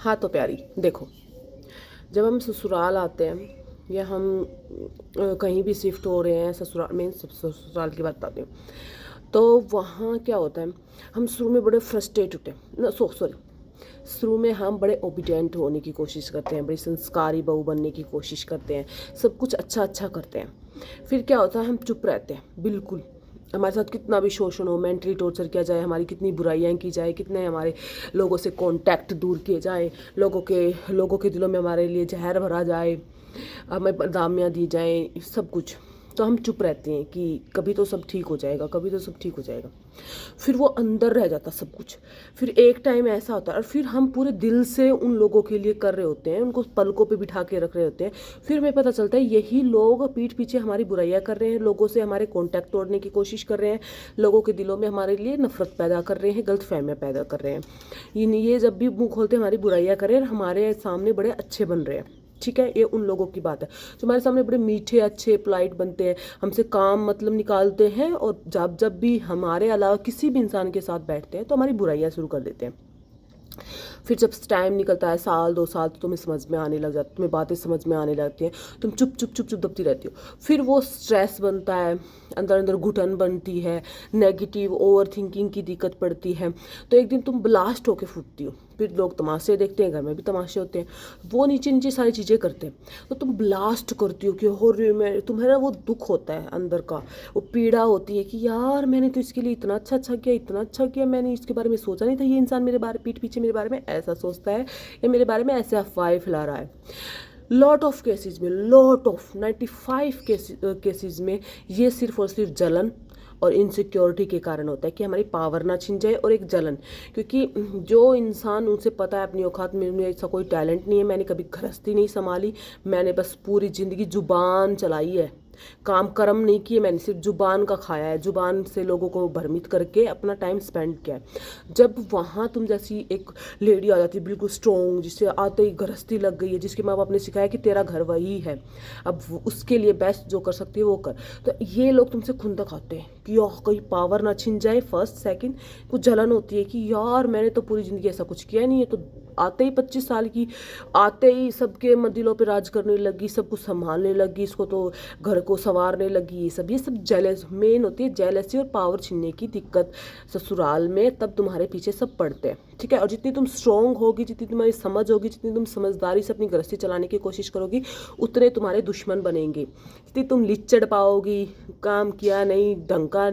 हाँ तो प्यारी देखो, जब हम ससुराल आते हैं या हम कहीं भी शिफ्ट हो रहे हैं, ससुराल में ससुराल की बात बताती हूँ, तो वहाँ क्या होता है, हम शुरू में बड़े फ्रस्ट्रेट होते हैं ना, सॉरी, शुरू में हम बड़े ओबीडियंट होने की कोशिश करते हैं, बड़ी संस्कारी बहू बनने की कोशिश करते हैं, सब कुछ अच्छा अच्छा करते हैं। फिर क्या होता है, हम चुप रहते हैं बिल्कुल। हमारे साथ कितना भी शोषण हो, मेंटली टॉर्चर किया जाए, हमारी कितनी बुराइयां की जाए, कितने हमारे लोगों से कांटेक्ट दूर किए जाए, लोगों के दिलों में हमारे लिए जहर भरा जाए, हमें बदनामियाँ दी जाएं, सब कुछ, तो हम चुप रहते हैं कि कभी तो सब ठीक हो जाएगा, कभी तो सब ठीक हो जाएगा। फिर वो अंदर रह जाता सब कुछ। फिर एक टाइम ऐसा होता है और फिर हम पूरे दिल से उन लोगों के लिए कर रहे होते हैं, उनको पलकों पे बिठा के रख रहे होते हैं। फिर हमें पता चलता है यही लोग पीठ पीछे हमारी बुराइयां कर रहे हैं, लोगों से हमारे कॉन्टैक्ट तोड़ने की कोशिश कर रहे हैं, लोगों के दिलों में हमारे लिए नफरत पैदा कर रहे हैं, गलतफहमियां पैदा कर रहे हैं। ये जब भी मुंह खोलते हमारी बुराइयां करें, हमारे सामने बड़े अच्छे बन रहे हैं। ठीक है, ये उन लोगों की बात है जो हमारे सामने बड़े मीठे अच्छे पोलाइट बनते हैं, हमसे काम मतलब निकालते हैं, और जब जब भी हमारे अलावा किसी भी इंसान के साथ बैठते हैं तो हमारी बुराइयां शुरू कर देते हैं। फिर जब टाइम निकलता है, साल 2 साल, तो तुम्हें समझ में आने लग जाती, तुम्हें बातें समझ में आने लगती हैं, तुम चुप चुप चुप चुप दबती रहती हो। फिर वो स्ट्रेस बनता है, अंदर अंदर घुटन बनती है, नेगेटिव ओवर थिंकिंग की दिक्कत पड़ती है। तो एक दिन तुम ब्लास्ट होके फूटती हो। फिर लोग तमाशे देखते हैं, घर में भी तमाशे होते हैं, वो नीचे नीचे सारी चीज़ें करते हैं, तो तुम ब्लास्ट करती हो कि हो रही मैं, तुम्हें ना वो दुख होता है अंदर का, वो पीड़ा होती है कि यार मैंने तो इसके लिए इतना अच्छा अच्छा किया, इतना अच्छा किया, मैंने इसके बारे में सोचा नहीं था, ये इंसान मेरे बारे पीठ पीछे मेरे बारे में ऐसा सोचता है या मेरे बारे में ऐसे अफवाहें फैला रहा है। लॉट ऑफ केसेस में, लॉट ऑफ 95 केसेस में ये सिर्फ और सिर्फ जलन और इनसिक्योरिटी के कारण होता है कि हमारी पावर ना छिन जाए, और एक जलन, क्योंकि जो इंसान, उनसे पता है अपनी औकात में, ऐसा कोई टैलेंट नहीं है, मैंने कभी गृहस्थी नहीं संभाली, मैंने बस पूरी ज़िंदगी जुबान चलाई है, काम कर्म नहीं किए, मैंने सिर्फ जुबान का खाया है, जुबान से लोगों को भ्रमित करके अपना टाइम स्पेंड किया है। जब वहाँ तुम जैसी एक लेडी आ जाती है बिल्कुल स्ट्रॉन्ग, जिससे आते ही गृहस्थी लग गई है, जिसके माँ बाप ने सिखाया कि तेरा घर वही है, अब उसके लिए बेस्ट जो कर सकती है वो कर, तो ये लोग तुमसे खुंदक खाते हैं कि यार कहीं पावर ना छिन जाए। फर्स्ट सेकंड कुछ जलन होती है कि यार मैंने तो पूरी ज़िंदगी ऐसा कुछ किया नहीं है, तो आते ही 25 साल की, आते ही सबके दिलों पे राज करने लगी, सब कुछ संभालने लगी, इसको तो घर को संवारने लगी, ये सब जेलस मेन होती है, जेलसी और पावर छीनने की दिक्कत ससुराल में, तब तुम्हारे पीछे सब पड़ते हैं। ठीक है, और जितनी तुम स्ट्रॉन्ग होगी, जितनी तुम्हारी समझ होगी, जितनी तुम समझदारी से अपनी गृहस्थी चलाने की कोशिश करोगी, उतने तुम्हारे दुश्मन बनेंगे। जितनी तुम लिच्चड़ पाओगी, काम किया नहीं, ढंग का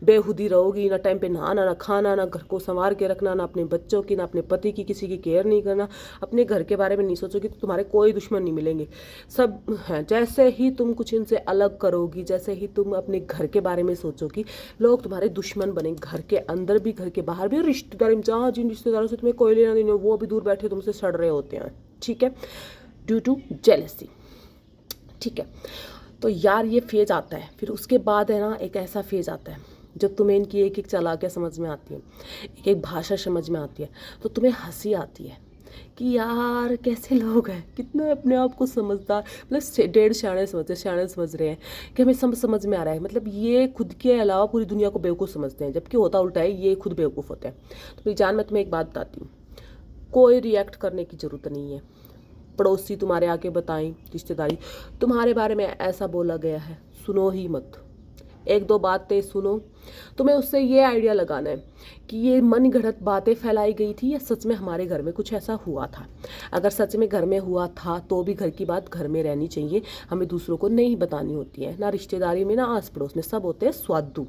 बेहुदी रहोगी, ना टाइम पे नहाना, ना खाना, ना घर को संवार के रखना, ना अपने बच्चों की, ना अपने पति की, किसी की केयर नहीं करना, अपने घर के बारे में नहीं सोचोगी, तो तुम्हारे कोई दुश्मन नहीं मिलेंगे, सब हैं। जैसे ही तुम कुछ इनसे अलग करोगी, जैसे ही तुम अपने घर के बारे में सोचोगी, लोग तुम्हारे दुश्मन बनेंगे, घर के अंदर भी, घर के बाहर भी, और रिश्तेदारी में, जहाँ जिन रिश्तेदारों से तुम्हें कोई लेना देना, वो भी दूर बैठे तुमसे सड़ रहे होते हैं। ठीक है, ड्यू टू जेलसी। ठीक है, तो यार ये फेज आता है, फिर उसके बाद है ना एक ऐसा फेज आता है जब तुम्हें इनकी एक एक चालाकियाँ समझ में आती है, एक एक भाषा समझ में आती है, तो तुम्हें हंसी आती है कि यार कैसे लोग हैं, कितने अपने आप को समझदार, मतलब डेढ़ सियाने समझ रहे हैं कि हमें सब समझ में आ रहा है, मतलब ये खुद के अलावा पूरी दुनिया को बेवकूफ़ समझते हैं, जबकि होता उल्टा है, ये खुद बेवकूफ़ होते हैं। तो मेरी जान, मैं तुम्हें एक बात बताती हूँ, कोई रिएक्ट करने की ज़रूरत नहीं है। पड़ोसी तुम्हारे आके बताएं, रिश्तेदारी तुम्हारे बारे में ऐसा बोला गया है, सुनो ही मत, एक दो बातें सुनो, तुम्हें उससे ये आइडिया लगाना है कि ये मन गढ़ंत बातें फैलाई गई थी या सच में हमारे घर में कुछ ऐसा हुआ था। अगर सच में घर में हुआ था तो भी घर की बात घर में रहनी चाहिए, हमें दूसरों को नहीं बतानी होती है, ना रिश्तेदारी में, ना आस पड़ोस में, सब होते हैं स्वादु।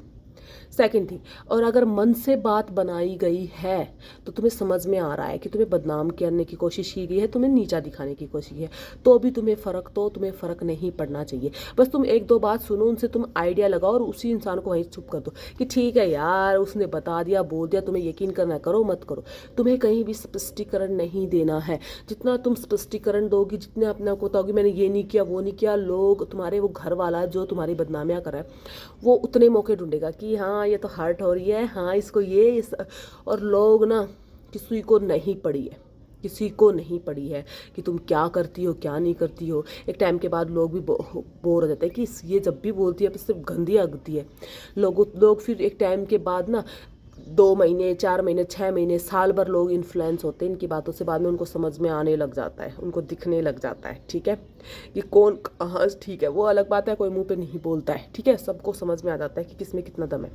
सेकंड थिंग, और अगर मन से बात बनाई गई है तो तुम्हें समझ में आ रहा है कि तुम्हें बदनाम करने की कोशिश की गई है, तुम्हें नीचा दिखाने की कोशिश की है, तो भी तुम्हें फ़र्क नहीं पड़ना चाहिए। बस तुम एक दो बात सुनो, उनसे तुम आइडिया लगाओ और उसी इंसान को वहीं चुप कर दो कि ठीक है यार उसने बता दिया, बोल दिया, तुम्हें यकीन करना करो मत करो। तुम्हें कहीं भी स्पष्टीकरण नहीं देना है, जितना तुम स्पष्टीकरण दोगी, जितने अपने आप को बताओगी मैंने ये नहीं किया वो नहीं किया, लोग तुम्हारे, वो घर वाला जो तुम्हारी बदनामियाँ कर रहा है, वो उतने मौके ढूंढेगा कि हाँ ये तो हर्ट हो रही है, हाँ इसको और लोग ना, किसी को नहीं पड़ी है, किसी को नहीं पड़ी है कि तुम क्या करती हो क्या नहीं करती हो। एक टाइम के बाद लोग भी बोर हो जाते हैं कि ये जब भी बोलती है तो सिर्फ गंदी आगती है। लोग फिर एक टाइम के बाद ना 2 महीने, 4 महीने, 6 महीने, साल भर लोग इन्फ्लुएंस होते हैं इनकी बातों से, बाद में उनको समझ में आने लग जाता है, उनको दिखने लग जाता है, ठीक है, कि कौन कहाँ ठीक है। वो अलग बात है, कोई मुंह पे नहीं बोलता है, ठीक है, सबको समझ में आ जाता है कि किसमें कितना दम है।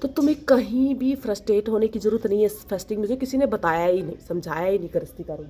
तो तुम्हें कहीं भी फ्रस्ट्रेट होने की ज़रूरत नहीं है। फास्टिंग मुझे किसी ने बताया ही नहीं, समझाया ही नहीं गृहस्थी का रूल।